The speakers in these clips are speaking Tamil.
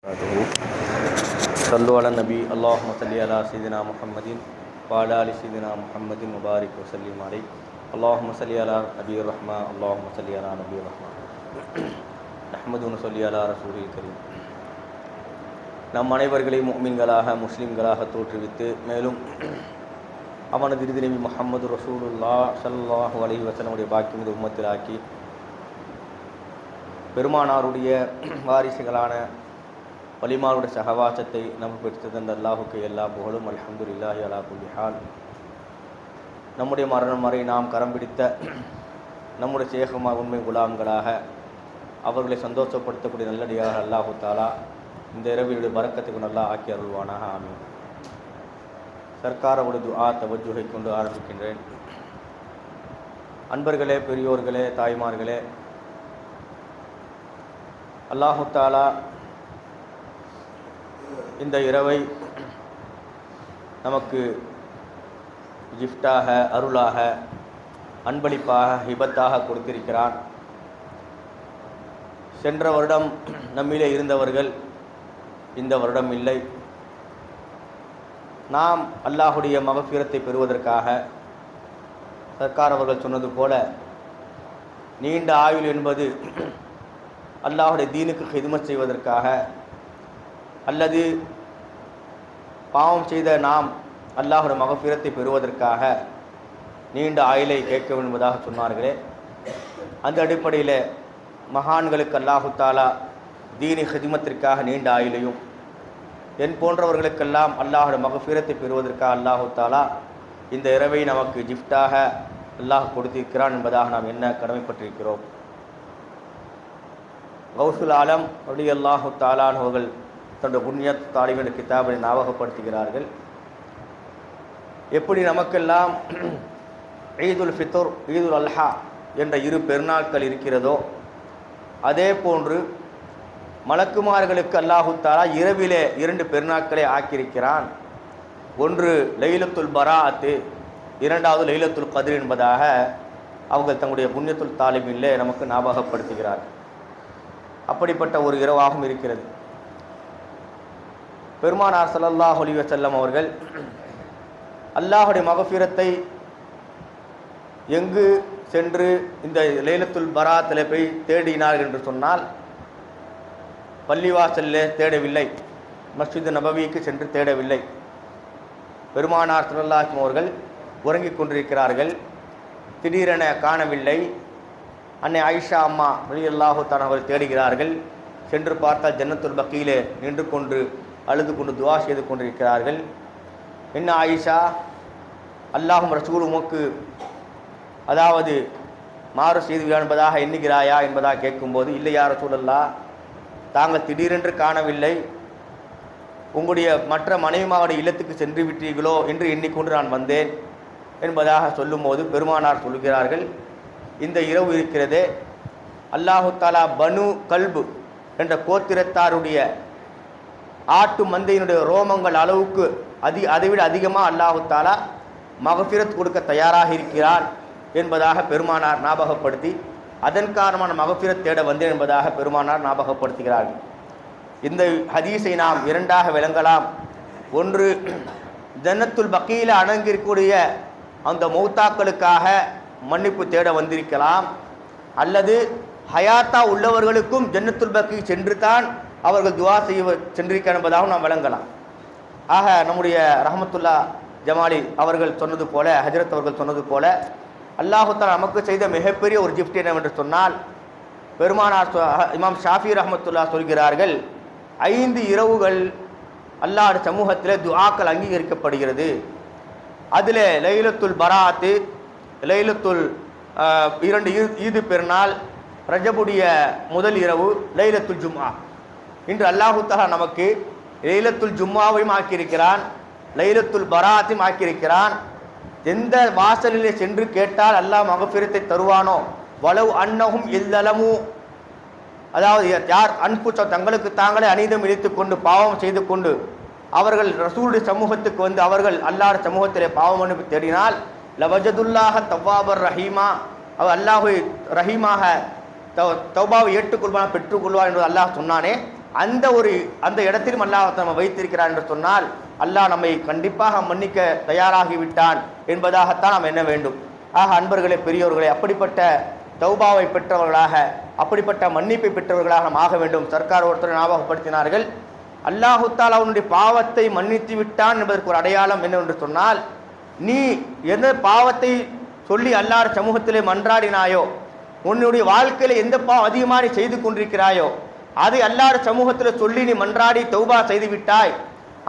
صلوا على النبي اللهم صل على سيدنا محمد وعلى آل سيدنا محمد مبارك وسلم عليه اللهم صل على نبي الرحمة اللهم صل على نبي الرحمة نحمد ونصلي على رسول الكريم. நம் அனைவர்களையும் முஃமின்களாக முஸ்லிம்களாக தோற்றுவித்து மேலும் அவனது இறுதி நபி முஹம்மது ரசூலுல்லாஹ் ஸல்லல்லாஹு அலைஹி வஸல்லம் உடைய பாக்கியமிகு உம்மத்திலாக்கி பெருமானாருடைய வாரிசுகளான வலிமாருடைய சகவாசத்தை நமக்கு பெற்று தந்த அல்லாஹுக்கு எல்லா புகழும். அல்ஹம்துலில்லாஹி அலா குல்லி ஹால். நம்முடைய மரணம் வரை நாம் கரம் பிடித்த நம்முடைய சேகமா உண்மை குலாம்களாக அவர்களை சந்தோஷப்படுத்தக்கூடிய நல்லடியாக அல்லாஹு தாலா இந்த இரவியுடைய பரக்கத்துக்கு நல்லா ஆக்கி அருள்வானாக. ஆமீன். சர்க்காரோட துஆ தவஜுகை கொண்டு ஆரம்பிக்கின்றேன். அன்பர்களே, பெரியோர்களே, தாய்மார்களே, அல்லாஹு தாலா இந்த இரவை நமக்கு கிஃப்டாக, அருளாக, அன்பளிப்பாக, ஹிபத்தாக கொடுத்திருக்கிறான். சென்ற வருடம் நம்மிலே இருந்தவர்கள் இந்த வருடம் இல்லை. நாம் அல்லாஹுடைய மகஃபிரத்தை பெறுவதற்காக சர்க்கார் அவர்கள் சொன்னது போல நீண்ட ஆயுள் என்பது அல்லாஹுடைய தீனுக்கு ஹிதுமத் செய்வதற்காக அல்லது பாவம் செய்த நாம் அல்லாஹுடைய மகஃபிரத்தை பெறுவதற்காக நீண்ட ஆயுளை கேட்க வேண்டும் என்பதாக சொன்னார்களே, அந்த அடிப்படையில் மகான்களுக்கு அல்லாஹு தாலா தீனி ஹிதுமத்திற்காக நீண்ட ஆயுளையும், என் போன்றவர்களுக்கெல்லாம் அல்லாஹுடைய மகஃபிரத்தை பெறுவதற்காக அல்லாஹு தாலா இந்த இரவை நமக்கு கிஃப்டாக அல்லாஹ் கொடுத்திருக்கிறான் என்பதாக நாம் என்ன கடமைப்பட்டிருக்கிறோம். கௌசுல் ஆலம் ரலியல்லாஹு தஆலா அவர்கள் தன்னுடைய புண்ணியத் தாலிபின் கிதாபை ஞாபகப்படுத்துகிறார்கள். எப்படி நமக்கெல்லாம் ஈதுல் ஃபித்ர், ஈதுல் அல்ஹா என்ற இரு பெருநாட்கள் இருக்கிறதோ, அதே போன்று மலக்குமார்களுக்கு அல்லாஹு தஆலா இரவிலே இரண்டு பெருநாட்களை ஆக்கியிருக்கிறான். ஒன்று லைலத்துல் பராஅத்து, இரண்டாவது லைலத்துல் கத்ர் என்பதாக அவர்கள் தங்களுடைய புண்ணியத்துல் தாலிபிலே நமக்கு ஞாபகப்படுத்துகிறார்கள். அப்படிப்பட்ட ஒரு இரவாகவும் இருக்கிறது. பெருமானார் ஸல்லல்லாஹு அலைஹி வஸல்லம் அவர்கள் அல்லாஹுடைய மகஃபிரத்தை எங்கு சென்று இந்த லைலத்துல் பராத்தில் போய் தேடினார்கள் என்று சொன்னால், பள்ளிவாசலிலே தேடவில்லை, மஸ்ஜித் நபவிக்கு சென்று தேடவில்லை. பெருமானார் ஸல்லல்லாஹு அலைஹி அவர்கள் உறங்கிக் கொண்டிருக்கிறார்கள், திடீரென காணவில்லை. அன்னை ஆயிஷா அம்மா ரலியல்லாஹு தஆலா அவர்கள் தேடுகிறார்கள். சென்று பார்த்தால் ஜன்னத்துல் பக்கீலே நின்று கொண்டு அழுது கொண்டு துஆ செய்து கொண்டிருக்கிறார்கள். என்ன ஆயிஷா, அல்லாஹும் ரசூலும் உமக்கு அதாவது மாறு செய்து என்பதாக எண்ணுகிறாயா என்பதாக கேட்கும்போது, இல்லை யா ரசூலல்லாஹ், தாங்கள் திடீரென்று காணவில்லை, உங்களுடைய மற்ற மனைவிமாவுடைய இல்லத்துக்கு சென்று விட்டீர்களோ என்று எண்ணிக்கொண்டு நான் வந்தேன் என்பதாக சொல்லும்போது பெருமானார் சொல்லுகிறார்கள், இந்த இரவு இருக்கிறதே, அல்லாஹு தாலா பனு கல்பு என்ற கோத்திரத்தாருடைய ஆட்டு மந்தையினுடைய ரோமங்கள் அளவுக்கு அதைவிட அதிகமாக அல்லாஹு தாலா மகஃபிரத் கொடுக்க தயாராக இருக்கிறான் என்பதாக பெருமானார் ஞாபகப்படுத்தி, அதன் காரணமான மகஃபிரத் தேட வந்தேன் என்பதாக பெருமானார் ஞாபகப்படுத்துகிறார்கள். இந்த ஹதீஸை நாம் இரண்டாக விளங்கலாம். ஒன்று, ஜன்னத்துல் பக்கீல அடங்கியிருக்கக்கூடிய அந்த மௌத்தாக்களுக்காக மன்னிப்பு தேட வந்திருக்கலாம், அல்லது ஹயாத்தா உள்ளவர்களுக்கும் ஜன்னத்துல் பக்கீ சென்று தான் அவர்கள் துஆ செய்ய சென்றிருக்க என்பதாகவும் நாம் விளங்கலாம். ஆக நம்முடைய ரஹமத்துல்லா ஜமாலி அவர்கள் சொன்னது போல, ஹஜரத் அவர்கள் சொன்னது போல, அல்லாஹு தஆலா நமக்கு செய்த மிகப்பெரிய ஒரு கிஃப்ட் என்னவென்று சொன்னால், பெருமானார் இமாம் ஷாஃபி ரஹமத்துல்லா சொல்கிறார்கள், 5 இரவுகள் அல்லாஹ்வுடைய சமூகத்தில் துஆக்கள் அங்கீகரிக்கப்படுகிறது. அதில் லைலத்துல் பராஅத்து, லைலத்துல் 2 ஈது பெருநாள், ரஜபுடைய முதல் இரவு, லைலத்துல் ஜும்ஆ. இன்று அல்லாஹு தஆலா நமக்கு லைலத்துல் ஜும்ஆவையும் ஆக்கியிருக்கிறான், லைலத்துல் பராஅத்தையும் ஆக்கியிருக்கிறான். எந்த வாசலிலே சென்று கேட்டால் அல்லாஹ் மகஃபிரத்தை தருவானோ, வலவ் அன்னஹும் இல்தலமு, அதாவது யார் அன்புச்சோ தங்களுக்கு தாங்களே அநீதம் இழைத்து கொண்டு பாவம் செய்து கொண்டு அவர்கள் ரசூலுடைய சமூகத்துக்கு வந்து அவர்கள் அல்லாஹ்வுடைய சமூகத்திலே பாவம் அனுப்பி தேடினால், லவஜதுல்லாஹ தவ்வாபர் ரஹீமா, அவர் அல்லாஹு ரஹீமாக தௌபாவை ஏற்றுக்கொள்வான், பெற்றுக்கொள்வான் என்று அல்லாஹ் சொன்னானே, அந்த இடத்திலும் அல்லாஹ் நம்ம வைத்திருக்கிறான் என்று சொன்னால் அல்லாஹ் நம்மை கண்டிப்பாக மன்னிக்க தயாராகிவிட்டான் என்பதாகத்தான் நாம் எண்ண வேண்டும். ஆக அன்பர்களே, பெரியோர்களே, அப்படிப்பட்ட தௌபாவை பெற்றவர்களாக, அப்படிப்பட்ட மன்னிப்பை பெற்றவர்களாக நாம் ஆக வேண்டும். சர்க்கார் ஒருத்தர் ஞாபகப்படுத்தினார்கள், அல்லாஹு தஆலா அவனுடைய பாவத்தை மன்னித்து விட்டான் என்பதற்கு ஒரு அடையாளம் என்னவென்று சொன்னால், நீ எந்த பாவத்தை சொல்லி அல்லாஹ் சமூகத்திலே மன்றாடினாயோ, உன்னுடைய வாழ்க்கையில் எந்த பாவம் அதிகமாக நீ செய்து கொண்டிருக்கிறாயோ அதை அல்லாஹ் சமூகத்தில் சொல்லி நீ மன்றாடி தௌபா செய்து விட்டாய்.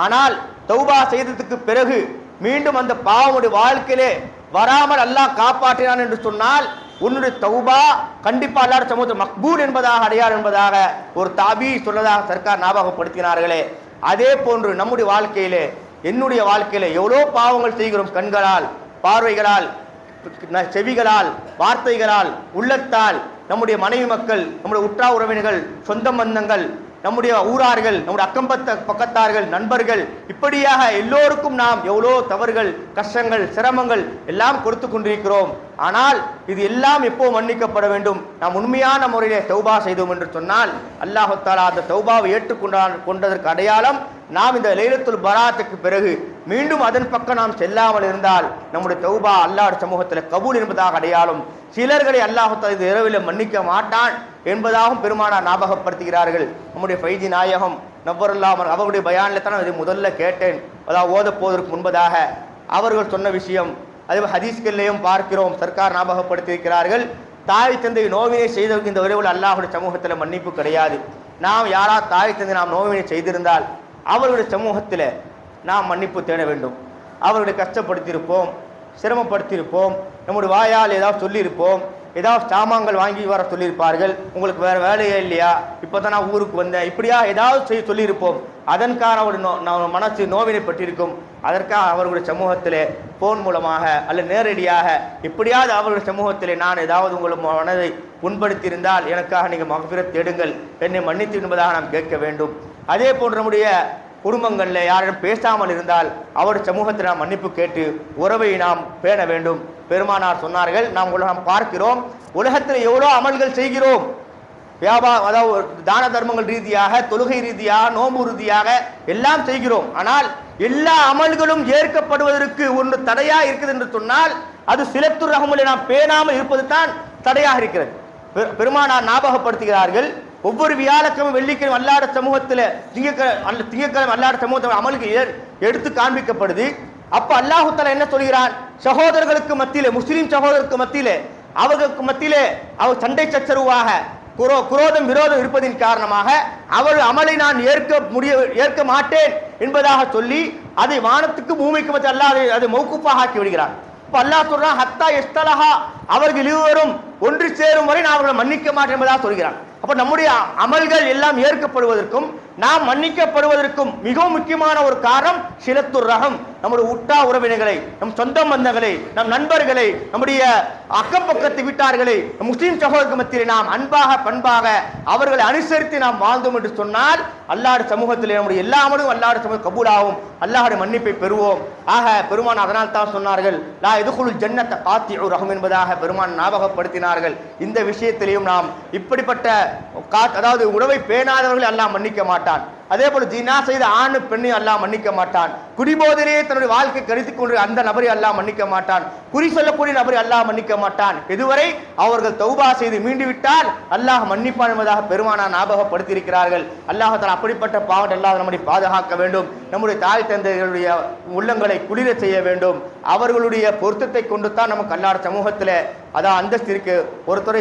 ஆனால் தௌபா செய்ததுக்கு பிறகு மீண்டும் அந்த பாவமுடைய வாழ்க்கையிலே வராமல் அல்லாஹ் காப்பாற்றினான் என்று சொன்னால் உன்னுடைய தௌபா கண்டிப்பா அல்லாஹ் சமூகத்தில் மக்பூல் என்பதாக அடையாளம் என்பதாக ஒரு தாபி சொன்னதாக சர்க்கார் ஞாபகப்படுத்தினார்களே. அதே போன்று நம்முடைய வாழ்க்கையிலே, என்னுடைய வாழ்க்கையிலே எவ்வளோ பாவங்கள் செய்கிறோம். கண்களால், பார்வைகளால், செவிகளால், வார்த்தைகளால், உள்ளத்தால். நம்முடைய மனைவி மக்கள், நம்முடைய உற்றா உறவினர்கள், சொந்த பந்தங்கள், நம்முடைய ஊரார்கள், நம்முடைய பக்கத்தார்கள், நண்பர்கள், இப்படியாக எல்லோருக்கும் நாம் எவ்வளோ தவறுகள், கஷ்டங்கள், சிரமங்கள் எல்லாம் கொடுத்து கொண்டிருக்கிறோம். ஆனால் இது எல்லாம் எப்போ மன்னிக்கப்பட வேண்டும்? நாம் உண்மையான முறையிலே தௌபா செய்தோம் என்று சொன்னால் அல்லாஹ் தஆலா அந்த தௌபாவை கொண்டதற்கு அடையாளம் நாம் இந்த லைலத்துல் பராத்துக்கு பிறகு மீண்டும் அதன் பக்கம் நாம் செல்லாமல் இருந்தால் நம்முடைய தௌபா அல்லாஹ் சமூகத்தில் கபூல் என்பதாக அடையாளம். சிலர்களை அல்லாஹ் தஆலா இந்த இரவில் மன்னிக்க மாட்டான் என்பதாகவும் பெருமானார் ஞாபகப்படுத்துகிறார்கள். நம்முடைய ஃபைதி நாயகம் நவ்வருல்லாஹ் அவருடைய பயானில் தான் இதை முதல்ல கேட்டேன். அதாவது ஓத போவதற்கு முன்பதாக அவர்கள் சொன்ன விஷயம், அதே ஹதீஸ்களிலேயும் பார்க்கிறோம். சர்க்கார் ஞாபகப்படுத்தியிருக்கிறார்கள், தாய் தந்தை நோவினை செய்தவர்கள் இந்த இரவில் அல்லாஹுடைய சமூகத்தில் மன்னிப்பு கிடையாது. நாம் யாரா தாய் தந்தை நாம் நோவினை செய்திருந்தால் அவர்களுடைய சமூகத்தில் நாம் மன்னிப்பு தேட வேண்டும். அவர்களை கஷ்டப்படுத்தியிருப்போம், சிரமப்படுத்தியிருப்போம், நம்முடைய வாயால் ஏதாவது சொல்லியிருப்போம், ஏதாவது சாமான்கள் வாங்கி வர சொல்லியிருப்பார்கள், உங்களுக்கு வேறு வேலையே இல்லையா, இப்போ தான் நான் ஊருக்கு வந்தேன், இப்படியா ஏதாவது சொல்லியிருப்போம். அதற்கான ஒரு மனசு நோவினைப்பட்டிருக்கும். அதற்காக அவர்களுடைய சமூகத்திலே ஃபோன் மூலமாக அல்ல நேரடியாக எப்படியாவது அவர்களுடைய சமூகத்திலே நான் ஏதாவது உங்கள் மனதை புண்படுத்தியிருந்தால் எனக்காக நீங்கள் மகஃபிரத் தேடுங்கள், என்னை மன்னித்து என்பதாக நாம் கேட்க வேண்டும். அதே போன்று நம்முடைய குடும்பங்களில் யாரிடம் பேசாமல் இருந்தால் அவருடைய சமூகத்தில் நாம் மன்னிப்பு கேட்டு உறவை நாம் பேண வேண்டும். பெருமானார் சொன்னார்கள், நாம் பார்க்கிறோம் உலகத்தில் எவ்வளோ அமல்கள் செய்கிறோம், அதாவது தான தர்மங்கள் ரீதியாக, தொழுகை ரீதியாக, நோம்பு ரீதியாக எல்லாம் செய்கிறோம். ஆனால் எல்லா அமல்களும் ஏற்கப்படுவதற்கு ஒன்று தடையாக இருக்குது என்று சொன்னால் அது சிலத்துர் ரஹ்மலை நாம் பேணாமல் இருப்பது தான் தடையாக இருக்கிறது. பெருமானார் ஞாபகப்படுத்துகிறார்கள், ஒவ்வொரு வியாழக்கிழமை வெள்ளிக்கிழமை அல்லாஹ் சமூகத்தில் திங்கக்கிழமை அல்லாஹ் சமூகத்தில் அமலுக்கு எடுத்து காண்பிக்கப்படுது. அப்ப அல்லாஹ் தஆலா என்ன சொல்கிறான்? சகோதரர்களுக்கு மத்தியிலே, முஸ்லிம் சகோதரருக்கு மத்தியிலே, அவர்களுக்கு மத்தியிலே அவர் சண்டை சச்சரவாக குரோதம் விரோதம் இருப்பதின் காரணமாக அவர் அமலை நான் ஏற்க மாட்டேன் என்பதாக சொல்லி அதை வானத்துக்கு பூமிக்கு மத்திய அல்லாஹ் அதை மௌகூஃபாக ஆக்கி விடுகிறார். இப்ப அல்லாஹ் சொல்றான், ஹத்தா இஸ்தலஹா, அவர்கள் இருவரும் ஒன்று சேரும் வரை நான் அவர்களை மன்னிக்க மாட்டேன் என்பதாக சொல்கிறான். அப்ப நம்முடைய அமல்கள் எல்லாம் ஏற்கப்படுவதற்கும் நாம் மன்னிக்கப்படுவதற்கும் மிகவும் முக்கியமான ஒரு காரணம் சிலத்துர் ரஹம். நம்முடைய உற்றா உறவினர்களை, நம் சொந்த பந்தங்களை, நம் நண்பர்களை, நம்முடைய அக்கம் பக்கத்து வீட்டார்களை, முஸ்லீம் சகோதரருக்கு மத்தியில் நாம் அன்பாக பண்பாக அவர்களை அனுசரித்து நாம் வாழ்ந்தோம் என்று சொன்னால் அல்லாஹ் சமூகத்தில் நம்முடைய எல்லா அமலும் அல்லாஹ் சமூகம் கபூலாகும், அல்லாஹுடைய மன்னிப்பை பெறுவோம். ஆக பெருமான் அதனால் தான் சொன்னார்கள், லா எதுகுல் ஜன்னத்த காத்திஉர் ரஹம் என்பதாக பெருமான் ஞாபகப்படுத்தினார்கள். இந்த விஷயத்திலேயும் நாம் இப்படிப்பட்ட அதாவது உறவை பேணாதவர்களை அல்லாஹ் மன்னிக்க மாட்டான். அதே போல ஜினா செய்த ஆண் பெண்ணை அல்லாஹ் மன்னிக்க மாட்டான். குடிபோதிலே தன்னுடைய வாழ்க்கை கருத்திக் கொண்டு அந்த நபரை அல்லாஹ் மன்னிக்க மாட்டான். குறி சொல்லக்கூடிய நபரை அல்லாஹ் மன்னிக்க மாட்டான். இதுவரை அவர்கள் தௌபா செய்து மீண்டு விட்டால் அல்லாஹ் மன்னிப்பான் என்பதாக பெருமானார் ஞாபகப்படுத்தியிருக்கிறார்கள். அல்லாஹ் தஆலா அப்படிப்பட்ட பாவத்தை அல்லாஹ் நம்மை பாதுகாக்க வேண்டும். நம்முடைய தாய் தந்தைகளுடைய உள்ளங்களை குளிர செய்ய வேண்டும். அவர்களுடைய பொருத்தத்தை கொண்டு தான் நமக்கு அல்லாஹ் சமூகத்தில் அதான் அந்தஸ்து இருக்கு. ஒருத்தரை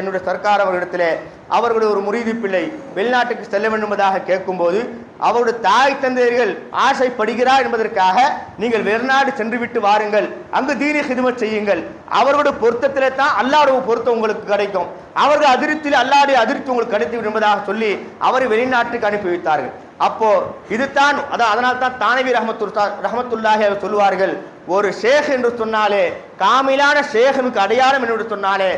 என்னுடைய சர்க்கார் அவர்களிடத்திலே அவர்களுடைய ஒரு முரீது பிள்ளை வெளிநாட்டுக்கு செல்ல வேண்டும் என்பதாக கேட்கும்போது அவருடைய தாய் தந்தையர்கள் ஆசைப்படுகிறார் என்பதற்காக நீங்கள் வெளிநாடு சென்று விட்டு வாருங்கள், அங்கு தீனி ஹிதுமத் செய்யுங்கள், அவர்களுடைய பொருத்தத்திலே தான் அல்லாஹ்வுடைய பொருத்தம் உங்களுக்கு கிடைக்கும், அவர்கள் அதிருப்தியில் அல்லாஹ்வுடைய அதிருப்தி உங்களுக்கு கிடைத்து என்பதாக சொல்லி அவரை வெளிநாட்டுக்கு அனுப்பி வைத்தார்கள். அப்போ இதுதான் அதனால் தான் தானவி ரஹமத்துல்லாஹி அவர் சொல்லுவார்கள், ஒரு ஷேக் என்று சொன்னாலே, காமிலான ஷேகனுக்கு அடையாளம் என்று சொன்னாலே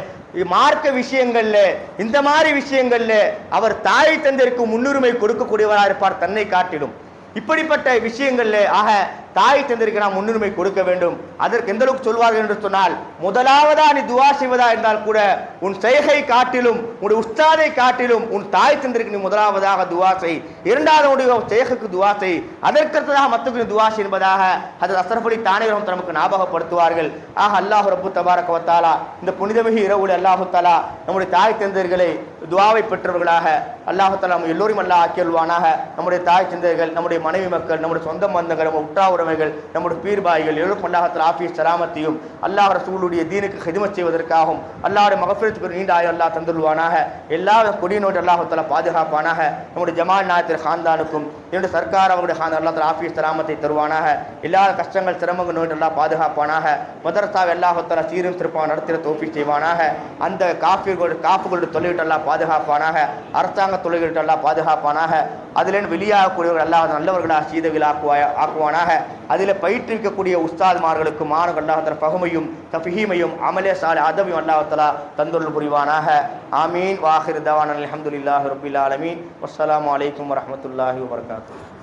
மார்க்க விஷயங்கள்ல இந்த மாதிரி விஷயங்கள்ல அவர் தாய் தந்தையருக்கு முன்னுரிமை கொடுக்கக்கூடியவராக இருப்பார் தன்னை காட்டிலும். இப்படிப்பட்ட விஷயங்கள்ல ஆக தாய் தந்தைக்கு நாம் முன்னுரிமை கொடுக்க வேண்டும். அதற்கு எந்த அளவுக்கு சொல்வார்கள் என்று சொன்னால், முதலாவதா நீ துவா செய்வதா என்றால் கூட உன் செய்கை காட்டிலும் உன்னுடைய உஸ்தாதை காட்டிலும் உன் தாய் தந்தைக்கு நீ முதலாவதாக துவா செய், இரண்டாவது உடைய செய்கைக்கு துவா செய், அதற்கடுத்ததாக மற்றவர்கள் துவா செய் என்பதாக அது அஸ்ரஃப் அலி தானே நமக்கு ஞாபகப்படுத்துவார்கள். ஆக அல்லாஹ் ரப்பு தபாரக வ தஆலா இந்த புனிதமிகு இரவுல அல்லாஹ் தஆலா நம்முடைய தாய் தந்தையர்களை துவாவை பெற்றவர்களாக அல்லாஹ் தஆலா நம்ம எல்லோரும் அல்லாஹ் ஆக்கியல்வானாக. நம்முடைய தாய் தந்தையர்கள், நம்முடைய மனைவி மக்கள், நம்முடைய சொந்த பந்தங்கள், நம்ம உற்றா உறவைகள், நம்முடைய பீர்பாய்கள் எல்லோரும் அல்லாஹ் தஆலா ஆஃபியஸ் சலாமத்தையும் அல்லாஹ் ரசூலுடைய தீனுக்கு ஹிதமத் செய்வதற்காகவும் அல்லாஹ்வுடைய மகஃபிரத்துக்கு நீண்ட ஆயுள் அல்லாஹ் தந்துள்வானாக. எல்லா கொடிய நோய் அல்லாஹ் தஆலா பாதுகாப்பானாக. நம்முடைய ஜமால் நாயத்தின் ஹான்தானுக்கும் என்னுடைய சர்க்கார் அவருடைய ஹான் அல்லாஹ் தஆலா ஆஃபியஸ் சலாமத்தை தருவானாக. எல்லா கஷ்டங்கள் சிரமங்கள் நோய் அல்லாஹ் பாதுகாப்பானாக. மதரசாவை அல்லாஹ் தஆலா சீரும் சிறப்பாக நடத்திட தௌஃபீக் செய்வானாக. அந்த காஃபுகளுடைய தொழில்கிட்ட அல்லாஹ் பாதுகாப்பானாக. அரசாங்க தொழில்கிட்ட அல்லாஹ் பாதுகாப்பானாக. அதில் வெளியாகக்கூடியவர்கள் அல்லாஹ் நல்லவர்களாக சீதவில் ஆக்குவானாக. அதில் பயிற்றுவிக்கக்கூடிய உஸ்தாத்மார்களுக்கு மாணவர்கள் அல்லாஹ் தஆலா ஃபஹமையும் தஃபீமையும் அமலே சாலை அதபையும் அல்லாஹ் தஆலா தந்தொருள் புரிவானாக. ஆமீன். வாஹிர் தவானா அல்ஹம்துலில்லாஹி ரப்பில் ஆலமீன். வஸ்ஸலாமு அலைக்கும் வரஹ்மத்துல்லாஹி வபரகாத்துஹு.